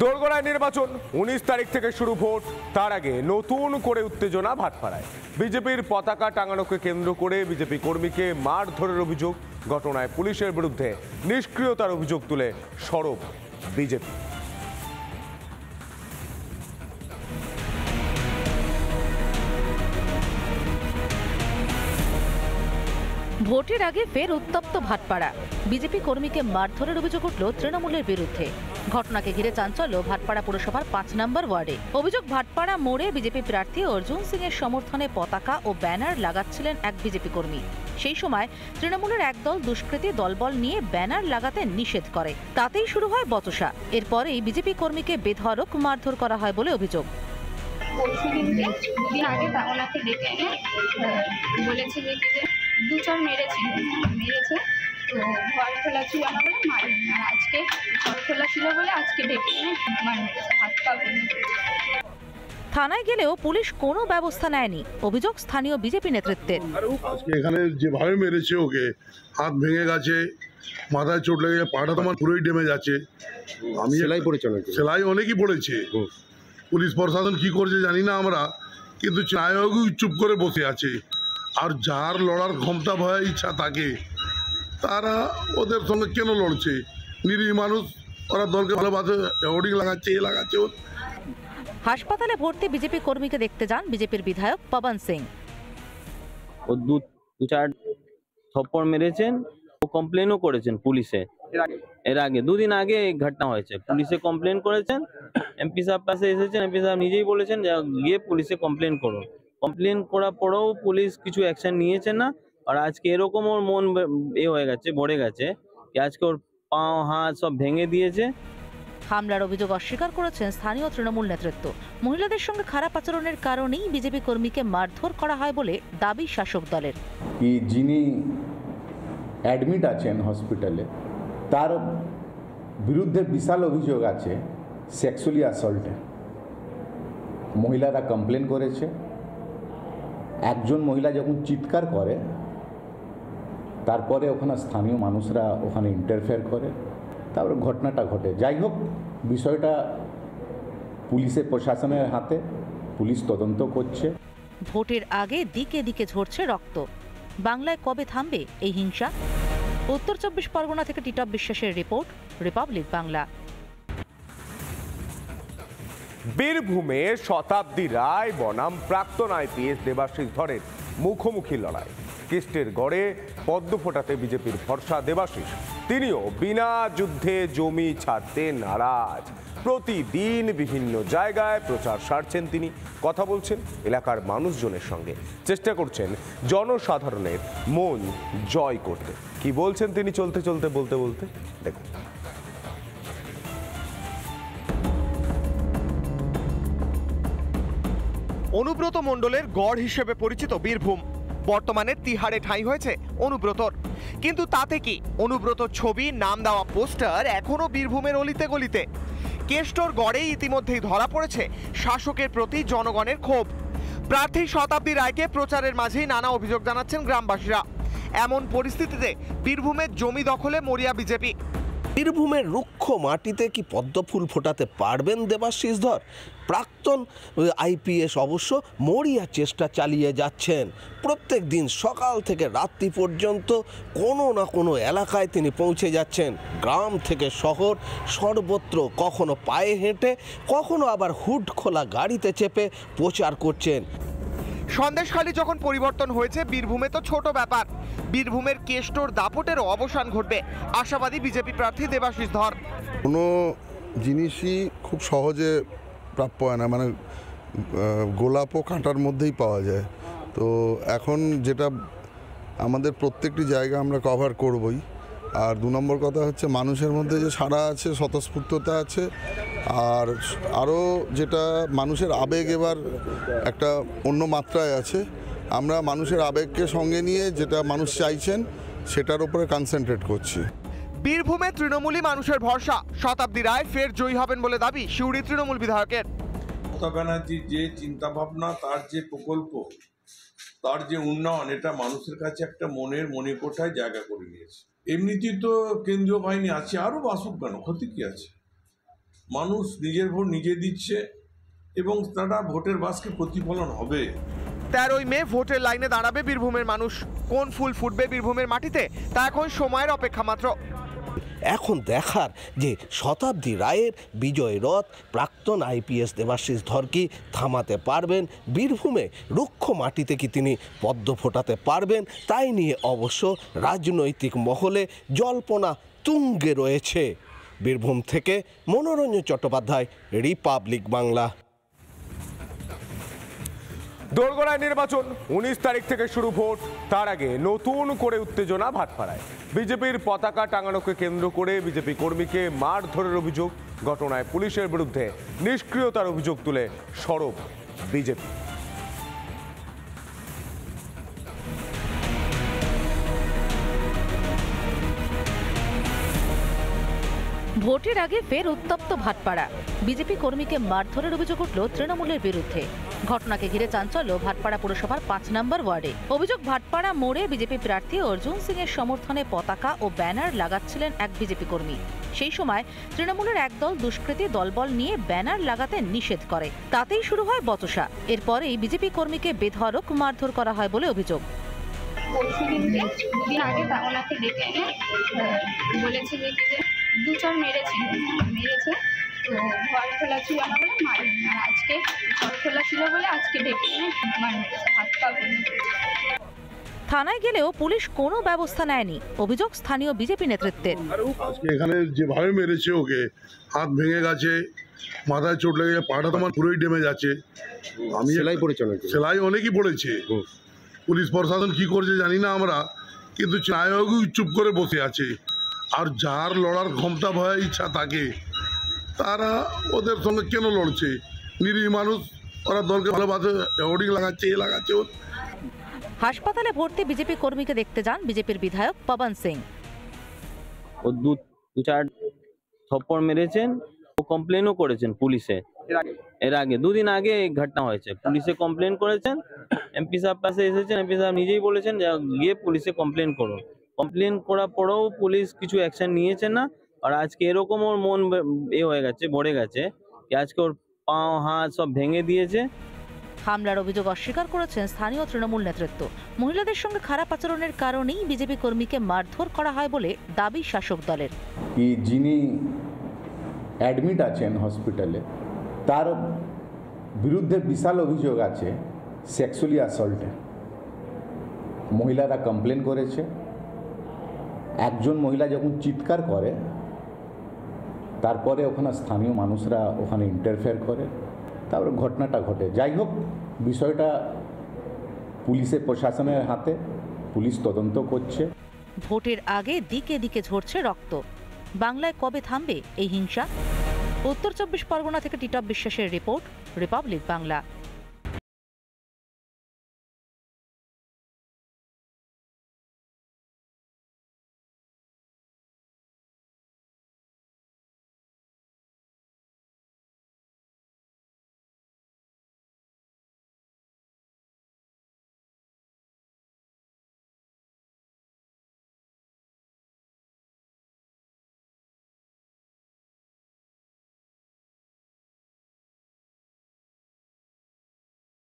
দোরগোড়ায় নির্বাচন, 19 তারিখ থেকে শুরু ভোট। তার আগে নতুন করে উত্তেজনা ভাটপাড়ায়। বিজেপির পতাকা টাঙানোকে কেন্দ্র করে বিজেপি কর্মীকে মারধরের অভিযোগ। ঘটনায় পুলিশের বিরুদ্ধে নিষ্ক্রিয়তার অভিযোগ তুলে সরব বিজেপি। ভোটের আগে ফের উত্তপ্ত ভাটপাড়া। বিজেপি কর্মীকে মারধরের অভিযোগ উঠল তৃণমূলের বিরুদ্ধে। ঘটনাকে ঘিরে চাঞ্চল্য ভাটপাড়া পুরসভার 5 নম্বর ওয়ার্ডে। অভিযোগ, ভাটপাড়া মোড়ে বিজেপি প্রার্থী অর্জুন সিং এর সমর্থনে পতাকা ও ব্যানার লাগাচ্ছিলেন এক বিজেপি কর্মী। সেই সময় তৃণমূলের একদল দুষ্কৃতী দলবল নিয়ে ব্যানার লাগাতে নিষেধ করে। তাতেই শুরু হয় বচসা। এরপরেই বিজেপি কর্মীকে বেধড়ক মারধর করা হয় বলে অভিযোগ। পরশুদিনকে দুদিন আগে ওনাকে ডেকে এনে বলেছে যে 2-4 মেরেছে, তো ঘর খোলা ছিল না বলে মারিনি। আর আজকে ঘর খোলা ছিল বলে আজকে ডেকে এনে মেরেছে, হাত পা ভেঙে। থানায় গেলেও পুলিশ কোনো ব্যবস্থা নেয়নি, অভিযোগ স্থানীয় বিজেপি নেতৃত্বের। আজকে এখানে যেভাবে মেরেছে, ওকে হাত ভেঙে গেছে, মাথায় চোট লেগে, পাটা তোমার পুরোই ডেমে যাচ্ছে। আমি সেলাই অনেকই পড়েছে। পুলিশ প্রশাসন কি করছে জানি না আমরা, কিন্তু নায়কই চুপ করে বসে আছে। আর যার লড়ার ক্ষমতা ভয় ইচ্ছা থাকে, তারা ওদের সঙ্গে কেন লড়ছে? নিরীহ মানুষ, ওরা দলকে ভালোবাসে, হোর্ডিং লাগাচ্ছে, লাগাচ্ছে। হাসপাতালে ভর্তি বিজেপি কর্মীকে দেখতে যান বিজেপির বিধায়ক পবন সিং। ও 2-4 থপ্পড় মেরেছেন, ও কমপ্লেনও করেছেন পুলিশে। এর আগে 2 দিন আগে এই ঘটনা হয়েছে, পুলিশে কমপ্লেন করেছেন। এমপি সাহেব পাশে এসেছেন, এমপি সাহেব নিজেই বলেছেন যে গিয়ে পুলিশে কমপ্লেন করুন। কমপ্লেন করার পরেও পুলিশ কিছু অ্যাকশন নিয়েছে না। আর আজকে এরকম ওর মন হয়ে গেছে, ভরে গেছে, আজকে ওর পা হাত সব ভেঙে দিয়েছে। হামলার অভিযোগ অস্বীকার করেছেন স্থানীয় তৃণমূল নেতৃত্ব। মহিলাদের সঙ্গে খারাপ আচরণের কারণেই বিজেপি কর্মীকে মারধর করা হয় বলে দাবি শাসক দলের। যিনি অ্যাডমিট আছেন হসপিটালে, তার বিরুদ্ধে বিশাল অভিযোগ আছে সেক্সুয়ালি অ্যাসল্টে। মহিলারা কমপ্লেন করেছে। একজন মহিলা যখন চিৎকার করে, তারপরে ওখানে স্থানীয় মানুষরা ওখানে ইন্টারফেয়ার করে, তারপরে ঘটনাটা ঘটে। যাই হোক, বিষয়টা পুলিশের প্রশাসনের হাতে, পুলিশ তদন্ত করছে। ভোটের আগে দিকে দিকে ঝরছে রক্ত। বাংলায় কবে থামবে এই হিংসা? উত্তর 24 পরগনা থেকে টিটপ বিশ্বাসের রিপোর্ট, রিপাবলিক বাংলা। বীরভূমে শতাব্দী রায় বনাম প্রাক্তন আইপিএস দেবাশিস ধরের মুখোমুখি লড়াই। কেস্টের গড়ে পদ্ম ফোটাতে বিজেপির ভরসা দেবাশিস। তিনিও বিনা যুদ্ধে জমি ছাড়তে নারাজ। প্রতিদিন বিভিন্ন জায়গায় প্রচার সারছেন তিনি, কথা বলছেন এলাকার মানুষজনের সঙ্গে, চেষ্টা করছেন জনসাধারণের মন জয় করতে। কি বলছেন তিনি চলতে চলতে বলতে বলতে, দেখুন। অনুব্রত মণ্ডলের গড় হিসেবে পরিচিত বীরভূম, বর্তমানে তিহারে ঠাঁই হয়েছে অনুব্রতর। কিন্তু তাতে কি, অনুব্রতর ছবি, নাম দেওয়া পোস্টার এখনো বীরভূমের অলিতে গলিতে। কেষ্টর গড়েই ইতিমধ্যেই ধরা পড়েছে শাসকের প্রতি জনগণের ক্ষোভ। প্রার্থী শতাব্দী রায়কে প্রচারের মাঝেই নানা অভিযোগ জানাচ্ছেন গ্রামবাসীরা। এমন পরিস্থিতিতে বীরভূমের জমি দখলে মরিয়া বিজেপি। বীরভূমের রুক্ষ মাটিতে কি পদ্ম ফুল ফোটাতে পারবেন দেবাশিস ধর? প্রাক্তন আইপিএস অবশ্য মরিয়া চেষ্টা চালিয়ে যাচ্ছেন। প্রত্যেক দিন সকাল থেকে রাত্রি পর্যন্ত কোনো না কোনো এলাকায় তিনি পৌঁছে যাচ্ছেন। গ্রাম থেকে শহর সর্বত্র, কখনো পায়ে হেঁটে, কখনো আবার হুড খোলা গাড়িতে চেপে প্রচার করছেন। সন্দেশখালী যখন পরিবর্তন হয়েছে, বীরভূমে তো ছোট ব্যাপার। বীরভূমের কেষ্টর দাপটেরও অবসান ঘটবে, আশাবাদী বিজেপি প্রার্থী দেবাশিস ধর। কোনো জিনিসই খুব সহজে প্রাপ্য হয় না, মানে গোলাপও কাঁটার মধ্যেই পাওয়া যায়। তো এখন যেটা আমাদের প্রত্যেকটি জায়গা আমরা কভার করবই। আর 2 নম্বর কথা হচ্ছে, মানুষের মধ্যে যে সাড়া আছে, স্বতঃস্ফূর্ততা আছে। আর আরও যেটা, মানুষের আবেগ এবার একটা অন্য মাত্রায় আছে। আমরা মানুষের আবেগকে সঙ্গে নিয়ে যেটা মানুষ চাইছেন সেটার উপরে কনসেন্ট্রেট করছি। বীরভূমে তৃণমূলী মানুষের ভরসা। শতাব্দী রায় ফের জয়ী হবেন বলে দাবি সিউড়ি তৃণমূল বিধায়কের। মমতা ব্যানার্জির যে চিন্তাভাবনা, তার যে প্রকল্প, তার যে উন্নয়ন, এটা মানুষের কাছে একটা মনিকোঠায় জায়গা করে নিয়েছে। এমনিতেই তো কেন্দ্রীয় বাহিনী আছে, আরও বাসুক কেন, ক্ষতি কি আছে? মানুষ নিজের ভোট নিজে দিচ্ছে এবং তারা ভোটের বাক্সে প্রতিফলন হবে। 13ই মে ভোটের লাইনে দাঁড়াবে বীরভূমের মানুষ। কোন ফুল ফুটবে বীরভূমের মাটিতে তা এখন সময়ের অপেক্ষা মাত্র। এখন দেখার যে শতাব্দী রায়ের বিজয় রথ প্রাক্তন আইপিএস দেবাশিস ধর কি থামাতে পারবেন, বীরভূমে রুক্ষ মাটিতে কি তিনি পদ্ম ফোটাতে পারবেন, তাই নিয়ে অবশ্য রাজনৈতিক মহলে জল্পনা তুঙ্গে রয়েছে। বীরভূম থেকে মনোরঞ্জন চট্টোপাধ্যায়, রিপাবলিক বাংলা। দোরগোড়ায় নির্বাচন, 19 তারিখ থেকে শুরু ভোট। তার আগে নতুন করে উত্তেজনা ভাটপাড়ায়। বিজেপির পতাকা টাঙানোকে কেন্দ্র করে বিজেপি কর্মীকে মারধরের অভিযোগ। ঘটনায় পুলিশের বিরুদ্ধে নিষ্ক্রিয়তার অভিযোগ তুলে সরব বিজেপি। ভোটের আগে ফের উত্তপ্ত ভাটপাড়া। বিজেপি কর্মীকে মারধরের অভিযোগ উঠল তৃণমূলের বিরুদ্ধে। ঘটনাকে ঘিরে চাঞ্চল্য ভাটপাড়া পুরসভার 5 নম্বর ওয়ার্ডে। অভিযোগ, ভাটপাড়া মোড়ে বিজেপি প্রার্থী অর্জুন সিং এর সমর্থনে পতাকা ও ব্যানার লাগাচ্ছিলেন এক বিজেপি কর্মী। সেই সময় তৃণমূলের একদল দুষ্কৃতী দলবল নিয়ে ব্যানার লাগাতে নিষেধ করে। তাতেই শুরু হয় বচসা। এরপরেই বিজেপি কর্মীকে বেধড়ক মারধর করা হয় বলে অভিযোগ। পরশু দিনকে দুদিন আগে ওনাকে ডেকে এনে বলেছে যে কি যে 2-4 মেরেছে তো ঘর খোলা ছিল না বলে মারিনি, আর আজকে ঘর খোলা ছিল বলে আজকে ডেকে এনে মেরেছে, হাত পা ভেঙে। থানায় গেলেও পুলিশ কোনো ব্যবস্থা নেয়নি, অভিযোগ স্থানীয় বিজেপি নেতৃত্বের। আজকে এখানে যেভাবে মেরেছে ওকে, হাত ভেঙে গেছে, মাথায় চোট লেগেছে, পাটা তো আমার পুরোই ড্যামেজ আছে। আমি সেলাই অনেকই পড়েছে। পুলিশ প্রশাসন কি করছে জানি না আমরা, কিন্তু নায়কও চুপ করে বসে আছে। আর যার লড়ার ক্ষমতা ভয় ইচ্ছা থাকে তারা ওদের সঙ্গে কেন লড়ছে? নিরীহ মানুষ, ওরা দলকে ভালোবাসে, হোর্ডিং লাগাচ্ছে, এ লাগাচ্ছে। হাসপাতালে ভর্তি বিজেপি কর্মীকে দেখতে যান বিজেপির বিধায়ক পবন সিং। ও 2-4 থপ্পড় মেরেছেন, ও কমপ্লেনও করেছেন পুলিশে। এর আগে 2 দিন আগে ঘটনা হয়েছে, পুলিশে কমপ্লেন করেছেন। এমপি সাহেব পাশে এসেছেন, এমপি সাহেব নিজেই বলেছেন যে গিয়ে পুলিশে কমপ্লেন করুন। কমপ্লেন করার পরেও পুলিশ কিছু অ্যাকশন নিয়েছে না। আর আজকে এরকম ওর মন হয়ে গেছে, ভরে গেছে যে আজকে ওর পাও হাত সব ভেঙে দিয়েছে। হামলার অভিযোগ অস্বীকার করেছেন স্থানীয় তৃণমূল নেতৃত্ব। মহিলাদের সঙ্গে খারাপ আচরণের কারণেই বিজেপি কর্মীকে মারধর করা হয় বলে দাবি শাসক দলের। যিনি অ্যাডমিট আছেন হসপিটালে, তার বিরুদ্ধে বিশাল অভিযোগ আছে সেক্সুয়ালি অ্যাসল্টে। মহিলারা কমপ্লেন করেছে। একজন মহিলা যখন চিৎকার করে, তারপরে ওখানে স্থানীয় মানুষরা ওখানে ইন্টারফেয়ার করে, তারপরে ঘটনাটা ঘটে। যাই হোক, বিষয়টা পুলিশের প্রশাসনের হাতে, পুলিশ তদন্ত করছে। ভোটের আগে দিকে দিকে ঝরছে রক্ত। বাংলায় কবে থামবে এই হিংসা? উত্তর 24 পরগনা থেকে টিটপ বিশ্বাসের রিপোর্ট, রিপাবলিক বাংলা।